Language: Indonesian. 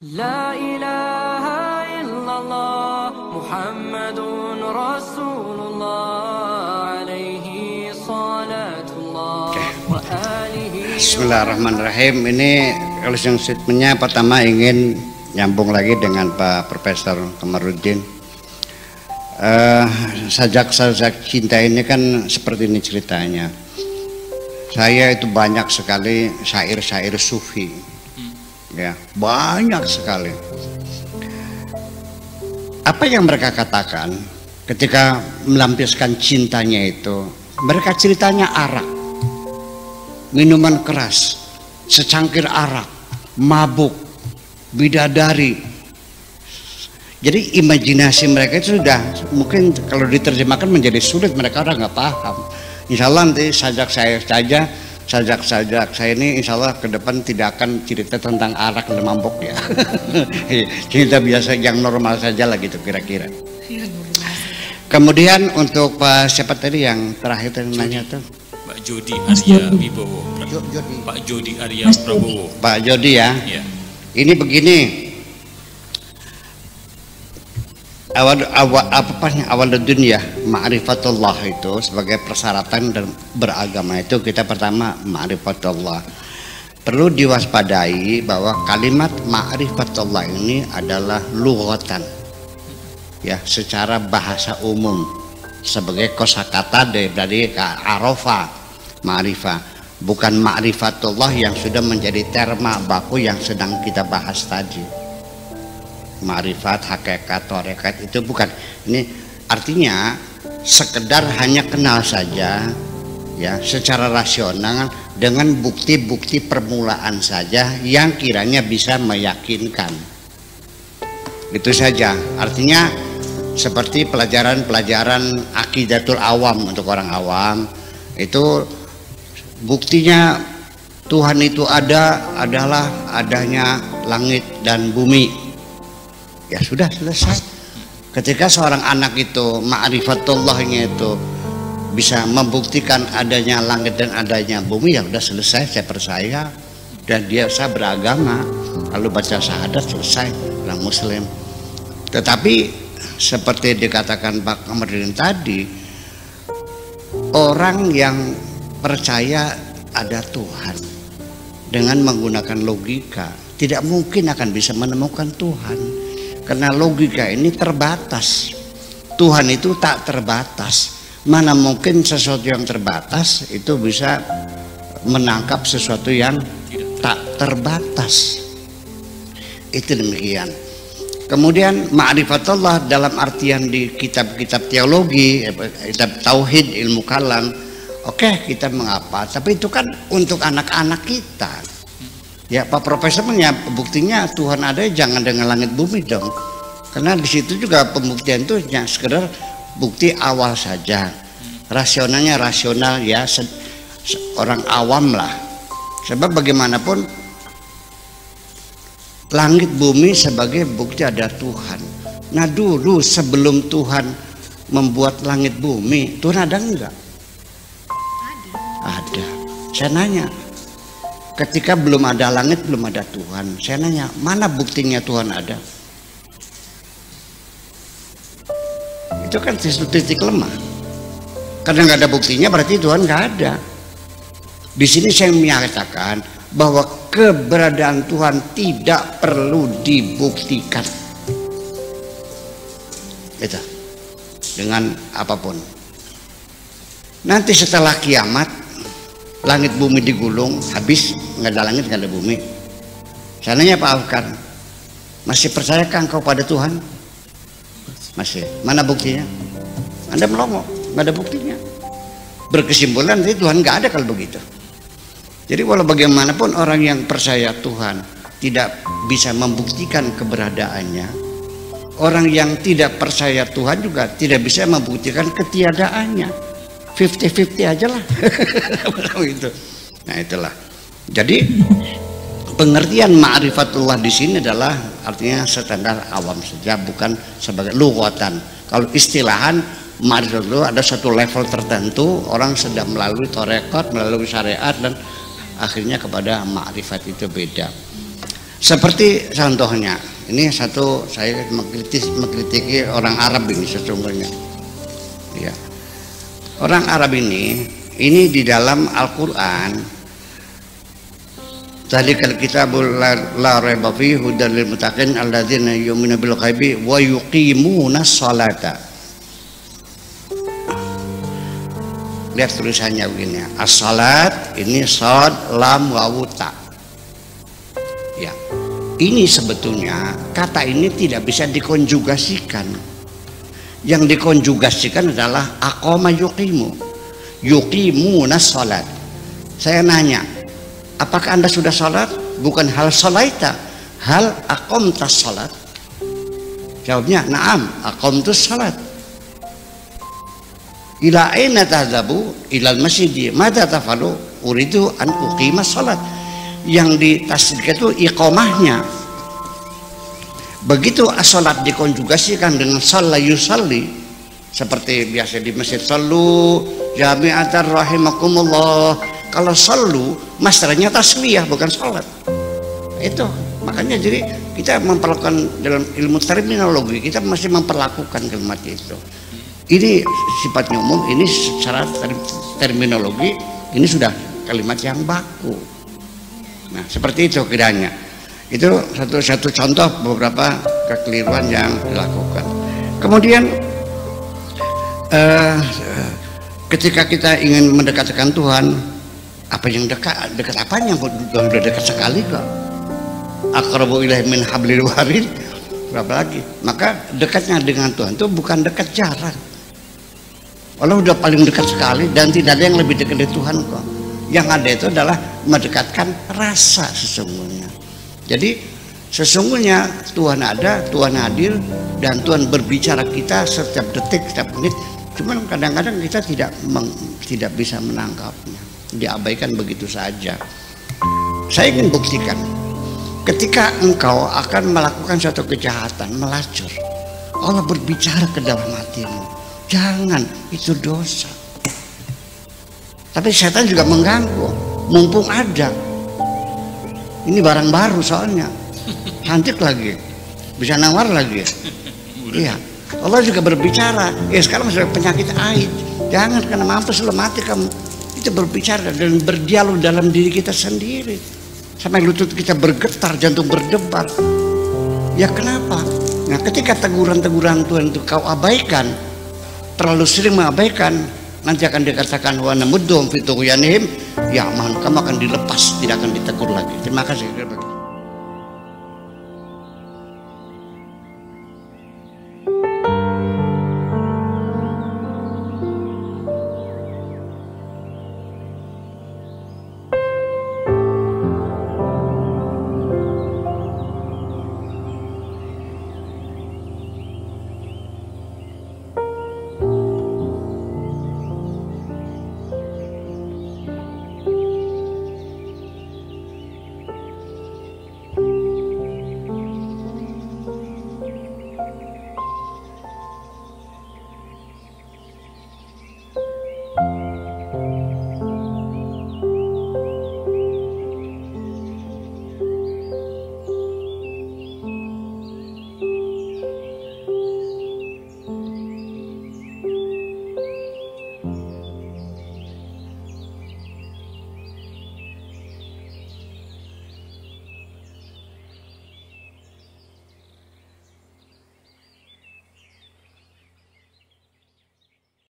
La ilaha illallah Muhammadun Rasulullah alaihi salatullah wa alihi. Bismillahirrahmanirrahim. Ini closing statementnya pertama ingin nyambung lagi dengan Pak Profesor Kamarudin. Sajak cinta ini kan seperti ini ceritanya. Saya itu banyak sekali syair-syair sufi. Ya, banyak sekali. Apa yang mereka katakan ketika melampiaskan cintanya itu, mereka ceritanya arak, minuman keras, secangkir arak, mabuk, bidadari. Jadi imajinasi mereka itu sudah mungkin kalau diterjemahkan menjadi sulit, mereka orang nggak paham. Insya Allah nanti sajak saya ini insya Allah ke depan tidak akan cerita tentang arak dan mabuk ya. Cerita biasa yang normal saja lah gitu kira-kira. Kemudian untuk Pak siapa tadi yang terakhir tadi nanya tuh? Pak Jody Arya Wibowo. Pak Jody Arya Prabowo. Pak Jody ya. Ya. Ini begini. Awal dunia ma'rifatullah itu sebagai persyaratan dan beragama itu kita pertama ma'rifatullah. Perlu diwaspadai bahwa kalimat ma'rifatullah ini adalah lughatan, ya, secara bahasa umum sebagai kosakata dari arafa ma'rifah, bukan ma'rifatullah yang sudah menjadi terma baku yang sedang kita bahas tadi. Ma'rifat, hakikat, tarekat itu bukan. Ini artinya sekedar hanya kenal saja ya secara rasional dengan bukti-bukti permulaan saja yang kiranya bisa meyakinkan. Itu saja. Artinya seperti pelajaran-pelajaran akidatul awam untuk orang awam itu buktinya Tuhan itu adalah adanya langit dan bumi. Ya sudah selesai. Ketika seorang anak itu ma'rifatullahnya itu bisa membuktikan adanya langit dan adanya bumi, ya sudah selesai, saya percaya dan dia saya beragama, lalu baca syahadat selesai, orang muslim. Tetapi seperti dikatakan Pak Kamarudin tadi, orang yang percaya ada Tuhan dengan menggunakan logika tidak mungkin akan bisa menemukan Tuhan. Karena logika ini terbatas. Tuhan itu tak terbatas. Mana mungkin sesuatu yang terbatas itu bisa menangkap sesuatu yang tak terbatas. Itu demikian. Kemudian ma'rifatullah dalam artian di kitab-kitab teologi, kitab tauhid, ilmu kalam. Oke, kita mengapa? Tapi itu kan untuk anak-anak kita. Ya Pak Profesor punya buktinya Tuhan ada, jangan dengan langit bumi dong, karena di situ juga pembuktian itu hanya sekedar bukti awal saja, rasionalnya rasional ya orang awam lah. Sebab bagaimanapun langit bumi sebagai bukti ada Tuhan. Nah dulu sebelum Tuhan membuat langit bumi, Tuhan ada enggak? Ada. Saya nanya, ketika belum ada langit, belum ada Tuhan, saya nanya, mana buktinya Tuhan ada? Itu kan titik lemah. Karena nggak ada buktinya, berarti Tuhan nggak ada. Di sini saya menyatakan bahwa keberadaan Tuhan tidak perlu dibuktikan. Itu dengan apapun. Nanti setelah kiamat, langit bumi digulung, habis, nggak ada langit, nggak ada bumi. Sananya Pak Alkar, masih percayakah engkau pada Tuhan? Masih. Mana buktinya? Anda melongo, nggak ada buktinya. Berkesimpulan nanti Tuhan nggak ada kalau begitu. Jadi walau bagaimanapun orang yang percaya Tuhan tidak bisa membuktikan keberadaannya, orang yang tidak percaya Tuhan juga tidak bisa membuktikan ketiadaannya. 50-50 aja lah. Itu. Nah itulah. Jadi pengertian ma'rifatullah di sini adalah artinya standar awam saja, bukan sebagai lughatan. Kalau istilahan ma'rifatullah ada satu level tertentu, orang sedang melalui tarekat, melalui syariat dan akhirnya kepada ma'rifat itu beda. Seperti contohnya, ini satu, saya mengkritiki orang Arab ini sesungguhnya. Ya. Orang Arab ini di dalam Al-Quran, Dzalikal kitabul la raiba fihi hudal lil muttaqin alladzina yu'minuna bil ghaibi wa yuqimunas sholata. Lihat tulisannya begini, as-salat ini shad lam wawu ta. Ya. Ini sebetulnya kata ini tidak bisa dikonjugasikan. Yang dikonjugasikan adalah aqama yuqimu. Yuqimunas salat. Saya nanya, apakah Anda sudah salat? Bukan hal salaita, hal aqamtas salat. Jawabnya, na'am, aqamtus salat. Ila aina tadhabu? Ilal masjid. Madza tafalu? Uridu an uqimas salat. Yang ditasdid itu iqamahnya. Begitu as-salat dikonjugasikan dengan shalla yusalli, seperti biasa di masjid, sallu jami'atan rahimakumullah. Kalau sallu masdarnya tasliyah, bukan salat. Itu makanya jadi kita memperlakukan dalam ilmu terminologi, kita masih memperlakukan kalimat itu. Ini sifatnya umum, ini secara terminologi ini sudah kalimat yang baku. Nah, seperti itu kiranya. Itu satu contoh beberapa kekeliruan yang dilakukan. Kemudian ketika kita ingin mendekatkan Tuhan, apa yang dekat apanya? Udah dekat sekali kok. Aqrabu ilaihi min hablil warid. Berapa lagi? Maka dekatnya dengan Tuhan itu bukan dekat jarak. Allah udah paling dekat sekali dan tidak ada yang lebih dekat dari Tuhan kok. Yang ada itu adalah mendekatkan rasa sesungguhnya. Jadi sesungguhnya Tuhan ada, Tuhan hadir, dan Tuhan berbicara kita setiap detik, setiap menit. Cuman kadang-kadang kita tidak bisa menangkapnya, diabaikan begitu saja. Saya ingin buktikan, ketika engkau akan melakukan suatu kejahatan, melacur, Allah berbicara ke dalam hatimu. Jangan, itu dosa. Tapi setan juga mengganggu, mumpung ada. Ini barang baru soalnya, cantik lagi, bisa nawar lagi. Iya, Allah juga berbicara. Ya sekarang sudah penyakit AIDS, jangan karena mampus lo mati kamu. Itu berbicara dan berdialog dalam diri kita sendiri. Sampai lutut kita bergetar, jantung berdebar. Ya kenapa? Nah ketika teguran-teguran Tuhan itu kau abaikan, terlalu sering mengabaikan, nanti akan dikatakan wa namuddum fi tughyanihim, ya aman, kamu akan dilepas, tidak akan ditegur lagi. Terima kasih.